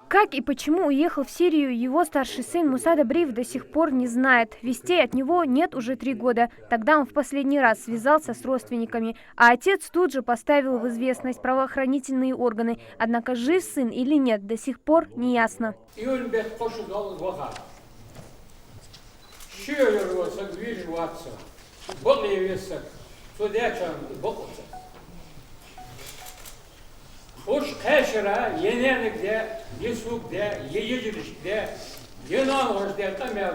Как и почему уехал в Сирию его старший сын Мусад Абриев до сих пор не знает. Вестей от него нет уже 3 года. Тогда он в последний раз связался с родственниками. А отец тут же поставил в известность правоохранительные органы. Однако жив сын или нет, до сих пор не ясно. Уж кэшера, ененегде, есукде, еедилишде, енангожде, там я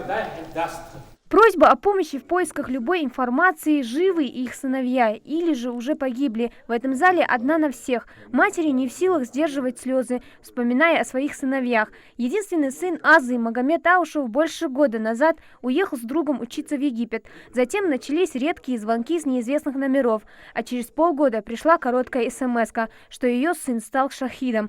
даст. Просьба о помощи в поисках любой информации, живы их сыновья или же уже погибли. В этом зале одна на всех. Матери не в силах сдерживать слезы, вспоминая о своих сыновьях. Единственный сын Азы, Магомед Аушев, больше года назад уехал с другом учиться в Египет. Затем начались редкие звонки с неизвестных номеров. А через полгода пришла короткая смс-ка, что ее сын стал шахидом.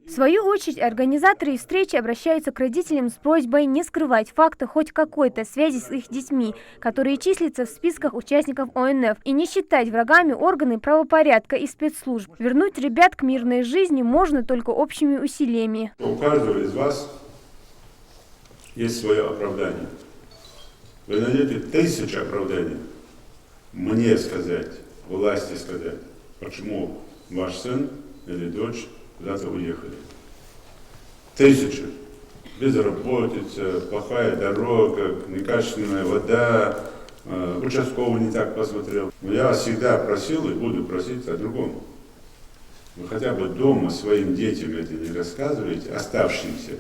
В свою очередь, организаторы встречи обращаются к родителям с просьбой не скрывать факта хоть какой-то связи с их детьми, которые числятся в списках участников ОНФ, и не считать врагами органы правопорядка и спецслужб. Вернуть ребят к мирной жизни можно только общими усилиями. У каждого из вас есть свое оправдание. Вы найдете 1000 оправданий. Мне сказать, власти сказать, почему ваш сын или дочь куда-то уехали. 1000. Безработица, плохая дорога, некачественная вода, участковый не так посмотрел. Но я всегда просил и буду просить о другом. Вы хотя бы дома своим детям это не рассказываете, оставшимся.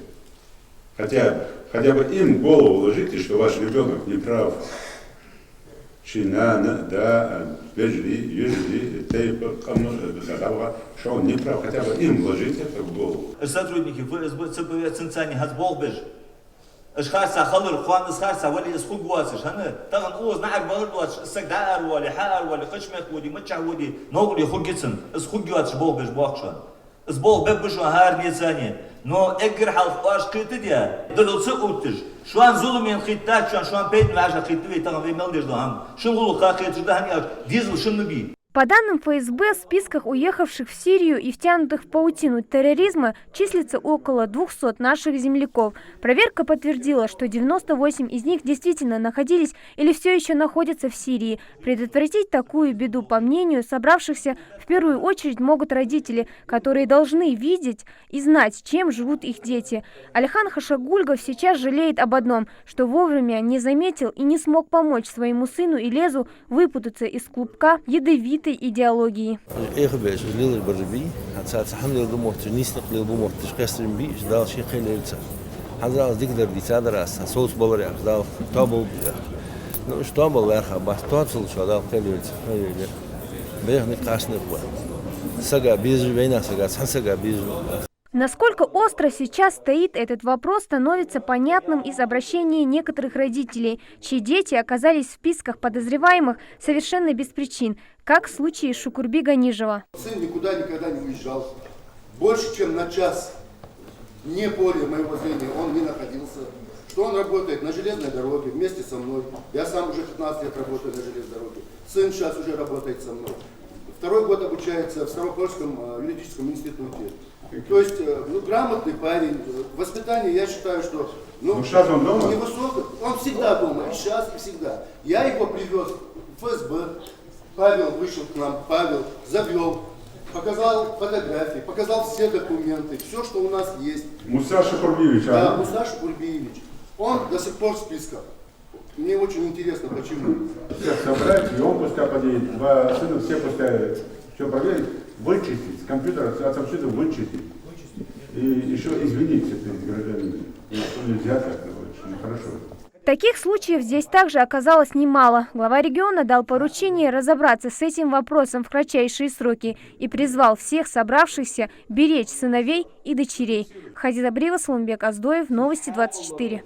Хотя бы им в голову ложите, что ваш ребенок не прав. Что он не прав, хотя бы им вложить это в голову. Сотрудники ФСБ, ЦПВ, Цинцани, Хацболбеж. Ишхарса, халыр, хуан, ишхарса, вали, исхуг васыш. Таган оз, нахар багыр дуаш, исагдар вали, хар вали, хышмек води, мача води. Ногли хугитсин, исхуг васыш болбеж бахшан. Исбол беббешу хар нецани. Но эггер халф аш кытыдя, дылцы уттыш. Şu an zulümün xittat, şu an peyden vaşa xittu ve tamam вемел между ham. Шынгулу хахет, ждахани, дизел шынныби. По данным ФСБ, в списках уехавших в Сирию и втянутых в паутину терроризма числится около 200 наших земляков. Проверка подтвердила, что 98 из них действительно находились или все еще находятся в Сирии. Предотвратить такую беду, по мнению собравшихся, в первую очередь могут родители, которые должны видеть и знать, чем живут их дети. Алихан Хашагульгов сейчас жалеет об одном, что вовремя не заметил и не смог помочь своему сыну Илезу выпутаться из клубка ядовитой идеологии. Насколько остро сейчас стоит этот вопрос, становится понятным из обращения некоторых родителей, чьи дети оказались в списках подозреваемых совершенно без причин, как в случае Шукурби Ганижева. Сын никуда не уезжал. Больше, чем на час, не более моего зрения, он не находился. Что он работает на железной дороге вместе со мной. Я сам уже 15 лет работаю на железной дороге. Сын сейчас уже работает со мной. 2-й год обучается в Ставропольском юридическом институте. То есть, грамотный парень, воспитание, я считаю, что сейчас он дома? Невысокое. Он всегда дома, и сейчас, и всегда. Я его привез в ФСБ, Павел вышел к нам, Павел завел, показал фотографии, показал все документы, все, что у нас есть. Муса Шукурбиевич, да, Муса Шукурбиевич. Он до сих пор в списках. Мне очень интересно, почему. Всех собрать, и он пускай подъедет, 2 сына, все пускай все проверить, вычистить, с компьютера отовсюду вычистить. И еще извиниться перед гражданами. Нельзя так, хорошо. Таких случаев здесь также оказалось немало. Глава региона дал поручение разобраться с этим вопросом в кратчайшие сроки и призвал всех собравшихся беречь сыновей и дочерей. Хадида Брива, Салымбек Аздоев, Новости 24.